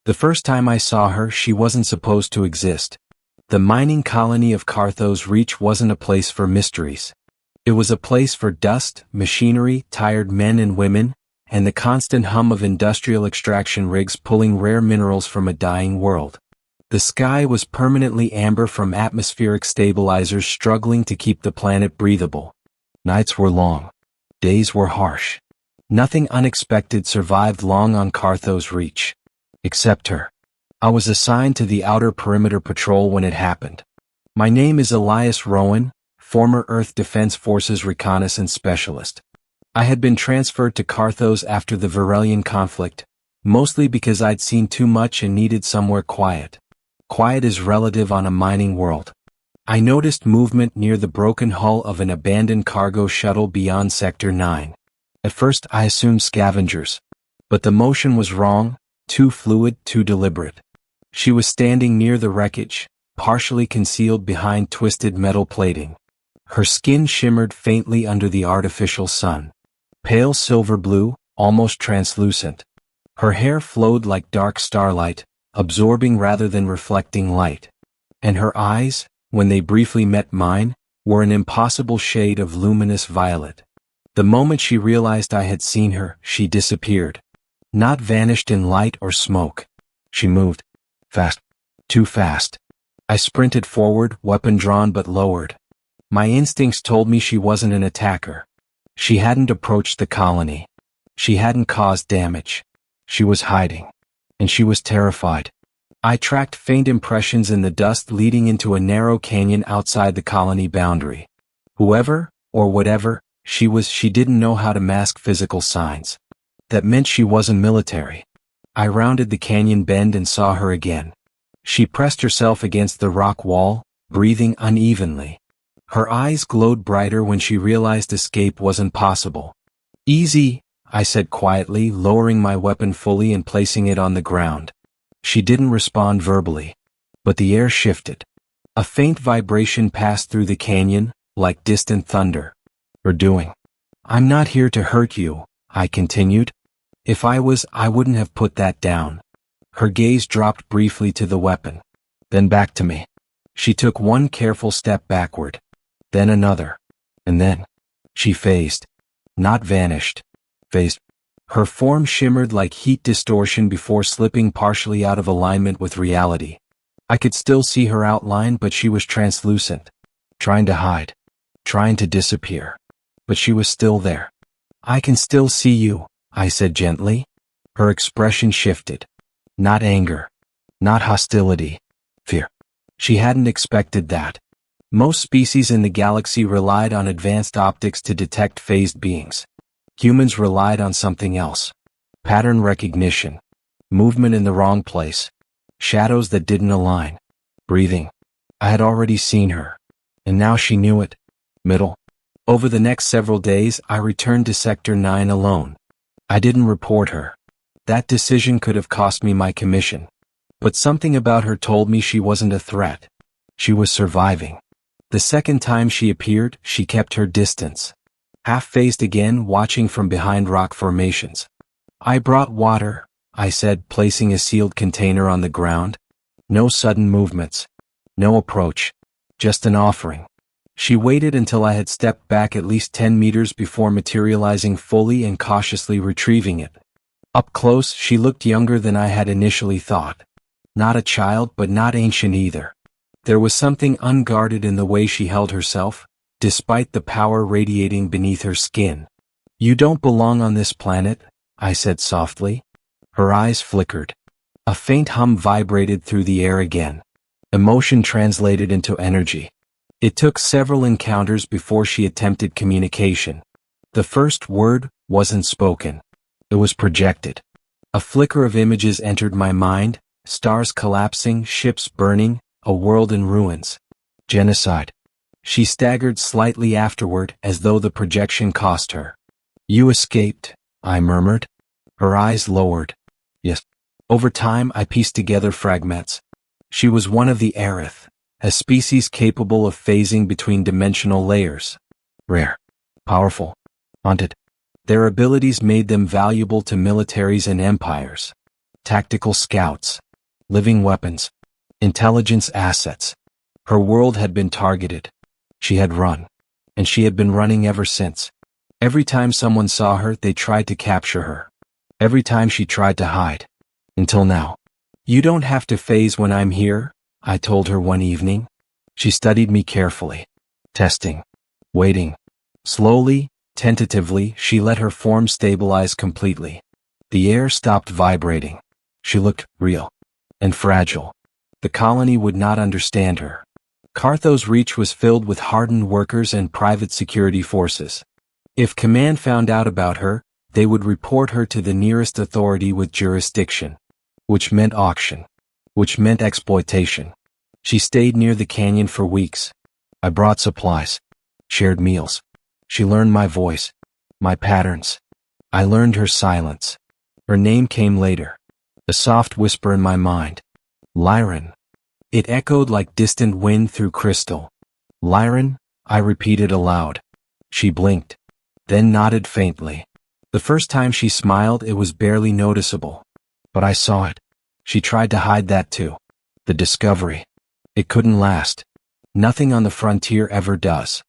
The first time I saw her, she wasn't supposed to exist. The mining colony of Carthos Reach wasn't a place for mysteries. It was a place for dust, machinery, tired men and women, and the constant hum of industrial extraction rigs pulling rare minerals from a dying world. The sky was permanently amber from atmospheric stabilizers struggling to keep the planet breathable. Nights were long. Days were harsh. Nothing unexpected survived long on Carthos Reach. Except her. I was assigned to the Outer Perimeter Patrol when it happened. My name is Elias Rowan, former Earth Defense Forces reconnaissance specialist. I had been transferred to Carthos after the Varelian conflict, mostly because I'd seen too much and needed somewhere quiet. Quiet is relative on a mining world. I noticed movement near the broken hull of an abandoned cargo shuttle beyond Sector 9. At first I assumed scavengers. But the motion was wrong, too fluid, too deliberate. She was standing near the wreckage, partially concealed behind twisted metal plating. Her skin shimmered faintly under the artificial sun. Pale silver blue, almost translucent. Her hair flowed like dark starlight, absorbing rather than reflecting light. And her eyes, when they briefly met mine, were an impossible shade of luminous violet. The moment she realized I had seen her, she disappeared. Not vanished in light or smoke. She moved. Fast. Too fast. I sprinted forward, weapon drawn but lowered. My instincts told me she wasn't an attacker. She hadn't approached the colony. She hadn't caused damage. She was hiding. And she was terrified. I tracked faint impressions in the dust leading into a narrow canyon outside the colony boundary. Whoever, or whatever, she didn't know how to mask physical signs. That meant she wasn't military. I rounded the canyon bend and saw her again. She pressed herself against the rock wall, breathing unevenly. Her eyes glowed brighter when she realized escape wasn't possible. Easy, I said quietly, lowering my weapon fully and placing it on the ground. She didn't respond verbally. But the air shifted. A faint vibration passed through the canyon, like distant thunder. We're doing. I'm not here to hurt you, I continued. If I was, I wouldn't have put that down. Her gaze dropped briefly to the weapon. Then back to me. She took one careful step backward. Then another. And then. She phased. Not vanished. Phased. Her form shimmered like heat distortion before slipping partially out of alignment with reality. I could still see her outline, but she was translucent. Trying to hide. Trying to disappear. But she was still there. I can still see you, I said gently. Her expression shifted. Not anger. Not hostility. Fear. She hadn't expected that. Most species in the galaxy relied on advanced optics to detect phased beings. Humans relied on something else. Pattern recognition. Movement in the wrong place. Shadows that didn't align. Breathing. I had already seen her. And now she knew it. Middle. Over the next several days, I returned to Sector 9 alone. I didn't report her. That decision could have cost me my commission. But something about her told me she wasn't a threat. She was surviving. The second time she appeared, she kept her distance. Half-phased again, watching from behind rock formations. I brought water, I said, placing a sealed container on the ground. No sudden movements. No approach. Just an offering. She waited until I had stepped back at least 10 meters before materializing fully and cautiously retrieving it. Up close, she looked younger than I had initially thought. Not a child, but not ancient either. There was something unguarded in the way she held herself, despite the power radiating beneath her skin. You don't belong on this planet, I said softly. Her eyes flickered. A faint hum vibrated through the air again. Emotion translated into energy. It took several encounters before she attempted communication. The first word wasn't spoken. It was projected. A flicker of images entered my mind, stars collapsing, ships burning, a world in ruins. Genocide. She staggered slightly afterward, as though the projection cost her. You escaped, I murmured. Her eyes lowered. Yes. Over time, I pieced together fragments. She was one of the Aerith, a species capable of phasing between dimensional layers. Rare. Powerful. Haunted. Their abilities made them valuable to militaries and empires. tactical scouts, living weapons, intelligence assets. Her world had been targeted. She had run. And she had been running ever since. Every time someone saw her, they tried to capture her. Every time she tried to hide. Until now. "You don't have to phase when I'm here," I told her one evening. She studied me carefully. Testing. Waiting. Slowly, tentatively, she let her form stabilize completely. The air stopped vibrating. She looked real. And fragile. The colony would not understand her. Carthos Reach was filled with hardened workers and private security forces. If command found out about her, they would report her to the nearest authority with jurisdiction. Which meant auction. Which meant exploitation. She stayed near the canyon for weeks. I brought supplies. Shared meals. She learned my voice. My patterns. I learned her silence. Her name came later. A soft whisper in my mind. Lyran. It echoed like distant wind through crystal. Lyran, I repeated aloud. She blinked. Then nodded faintly. The first time she smiled, it was barely noticeable. But I saw it. She tried to hide that too. The discovery. It couldn't last. Nothing on the frontier ever does.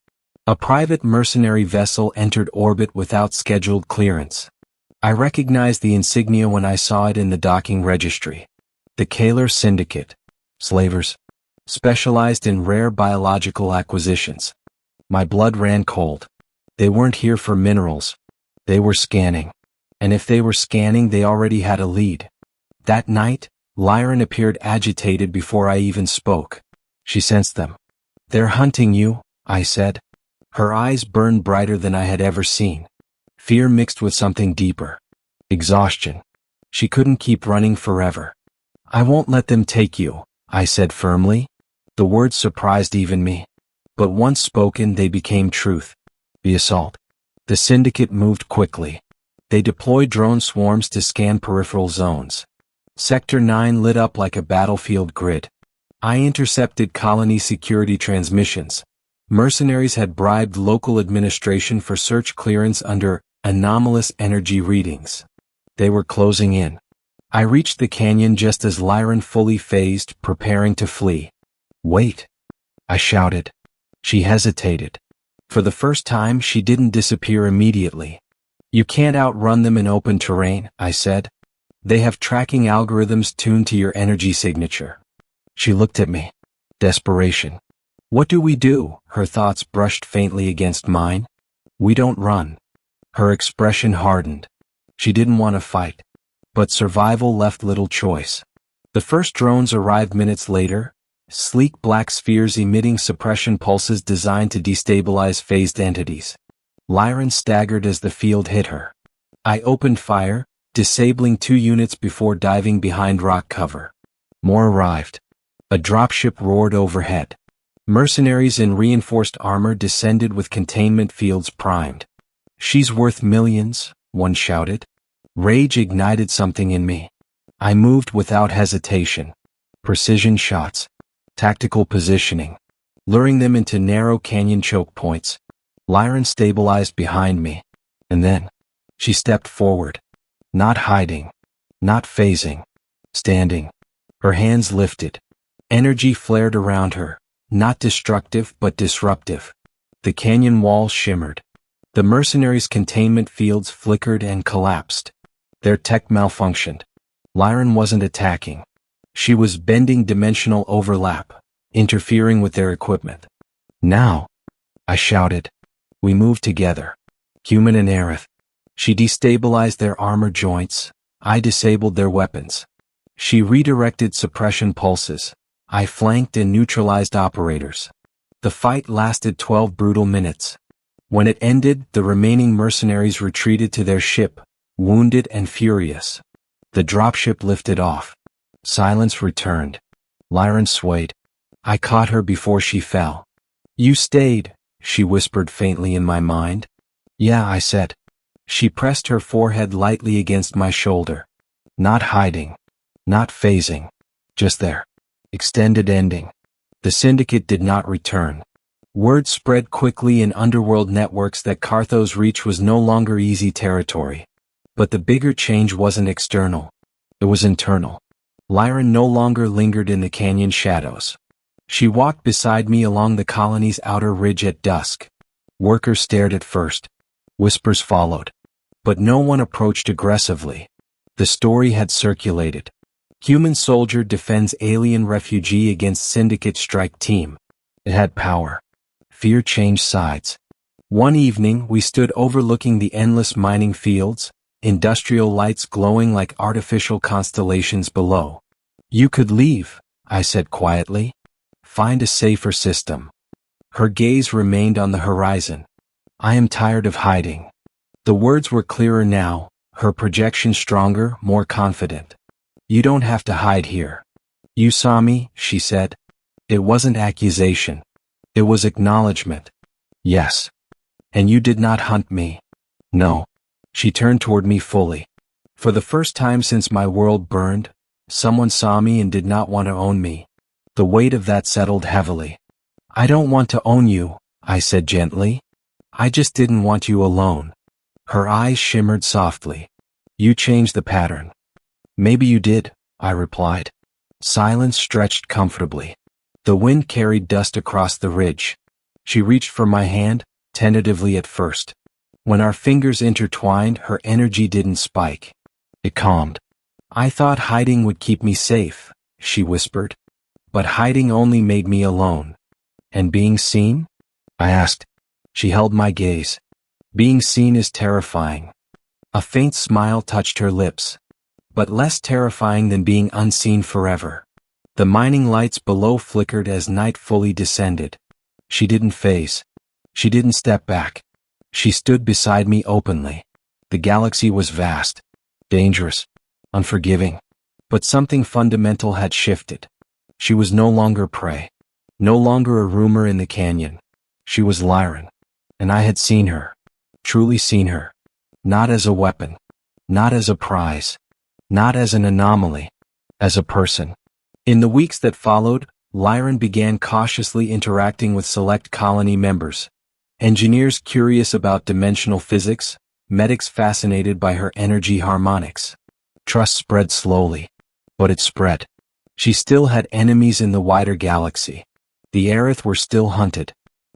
A private mercenary vessel entered orbit without scheduled clearance. I recognized the insignia when I saw it in the docking registry. The Kaler Syndicate. Slavers. Specialized in rare biological acquisitions. My blood ran cold. They weren't here for minerals. They were scanning. And if they were scanning, they already had a lead. That night, Lyran appeared agitated before I even spoke. She sensed them. "They're hunting you," I said. Her eyes burned brighter than I had ever seen. Fear mixed with something deeper. Exhaustion. She couldn't keep running forever. "I won't let them take you," I said firmly. The words surprised even me. But once spoken, they became truth. The assault. The syndicate moved quickly. They deployed drone swarms to scan peripheral zones. Sector 9 lit up like a battlefield grid. I intercepted colony security transmissions. Mercenaries had bribed local administration for search clearance under anomalous energy readings. They were closing in. I reached the canyon just as Lyran fully phased, preparing to flee. "Wait," I shouted. She hesitated. For the first time, she didn't disappear immediately. "You can't outrun them in open terrain," I said. "They have tracking algorithms tuned to your energy signature." She looked at me. Desperation. "What do we do?" Her thoughts brushed faintly against mine. "We don't run." Her expression hardened. She didn't want to fight. But survival left little choice. The first drones arrived minutes later, sleek black spheres emitting suppression pulses designed to destabilize phased entities. Lyran staggered as the field hit her. I opened fire, disabling 2 units before diving behind rock cover. More arrived. A dropship roared overhead. Mercenaries in reinforced armor descended with containment fields primed. "She's worth millions," one shouted. Rage ignited something in me. I moved without hesitation. Precision shots. Tactical positioning. Luring them into narrow canyon choke points. Lyran stabilized behind me. And then, she stepped forward. Not hiding. Not phasing. Standing. Her hands lifted. Energy flared around her. Not destructive, but disruptive. The canyon walls shimmered. The mercenaries' containment fields flickered and collapsed. Their tech malfunctioned. Lyran wasn't attacking. She was bending dimensional overlap, interfering with their equipment. "Now!" I shouted. We moved together. Human and Aerith. She destabilized their armor joints. I disabled their weapons. She redirected suppression pulses. I flanked and neutralized operators. The fight lasted 12 brutal minutes. When it ended, the remaining mercenaries retreated to their ship, wounded and furious. The dropship lifted off. Silence returned. Lyran swayed. I caught her before she fell. "You stayed," she whispered faintly in my mind. "Yeah," I said. She pressed her forehead lightly against my shoulder. Not hiding. Not phasing. Just there. Extended ending. The syndicate did not return. Word spread quickly in underworld networks that Carthos Reach was no longer easy territory. But the bigger change wasn't external. It was internal. Lyran no longer lingered in the canyon shadows. She walked beside me along the colony's outer ridge at dusk. Workers stared at first. Whispers followed. But no one approached aggressively. The story had circulated. Human soldier defends alien refugee against syndicate strike team. It had power. Fear changed sides. One evening we stood overlooking the endless mining fields, industrial lights glowing like artificial constellations below. You could leave, I said quietly. Find a safer system. Her gaze remained on the horizon. I am tired of hiding. The words were clearer now, her projection stronger, more confident. You don't have to hide here. You saw me, she said. It wasn't accusation. It was acknowledgement. Yes. And you did not hunt me. No. She turned toward me fully. For the first time since my world burned, someone saw me and did not want to own me. The weight of that settled heavily. I don't want to own you, I said gently. I just didn't want you alone. Her eyes shimmered softly. You changed the pattern. Maybe you did, I replied. Silence stretched comfortably. The wind carried dust across the ridge. She reached for my hand, tentatively at first. When our fingers intertwined, her energy didn't spike. It calmed. I thought hiding would keep me safe, she whispered. But hiding only made me alone. And being seen? I asked. She held my gaze. Being seen is terrifying. A faint smile touched her lips. But less terrifying than being unseen forever. The mining lights below flickered as night fully descended. She didn't phase. She didn't step back. She stood beside me openly. The galaxy was vast, dangerous, unforgiving. But something fundamental had shifted. She was no longer prey. No longer a rumor in the canyon. She was Lyran. And I had seen her. Truly seen her. Not as a weapon. Not as a prize. Not as an anomaly. As a person. In the weeks that followed, Lyran began cautiously interacting with select colony members. Engineers curious about dimensional physics, medics fascinated by her energy harmonics. Trust spread slowly. But it spread. She still had enemies in the wider galaxy. The Aerith were still hunted.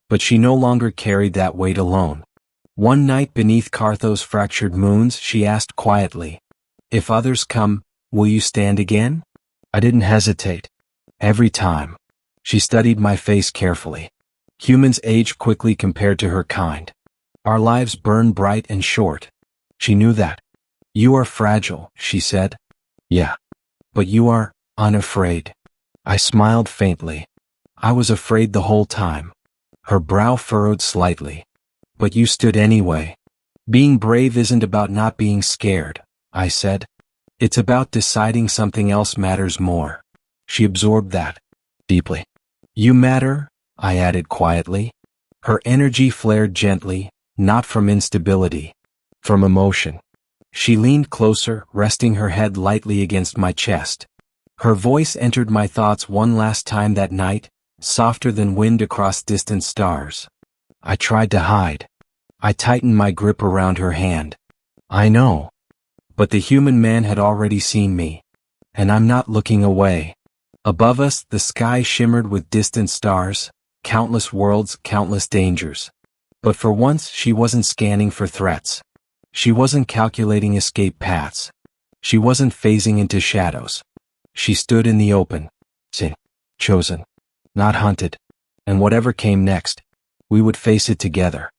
But she no longer carried that weight alone. One night beneath Carthos' fractured moons, she asked quietly, "If others come, will you stand again?" I didn't hesitate. Every time. She studied my face carefully. Humans age quickly compared to her kind. Our lives burn bright and short. She knew that. You are fragile, she said. Yeah. But you are unafraid. I smiled faintly. I was afraid the whole time. Her brow furrowed slightly. But you stood anyway. Being brave isn't about not being scared, I said. It's about deciding something else matters more. She absorbed that. Deeply. You matter, I added quietly. Her energy flared gently, not from instability. From emotion. She leaned closer, resting her head lightly against my chest. Her voice entered my thoughts one last time that night, softer than wind across distant stars. I tried to hide. I tightened my grip around her hand. I know. But the human man had already seen me. And I'm not looking away. Above us, the sky shimmered with distant stars, countless worlds, countless dangers. But for once, she wasn't scanning for threats. She wasn't calculating escape paths. She wasn't phasing into shadows. She stood in the open. Chosen. Not hunted. And whatever came next, we would face it together.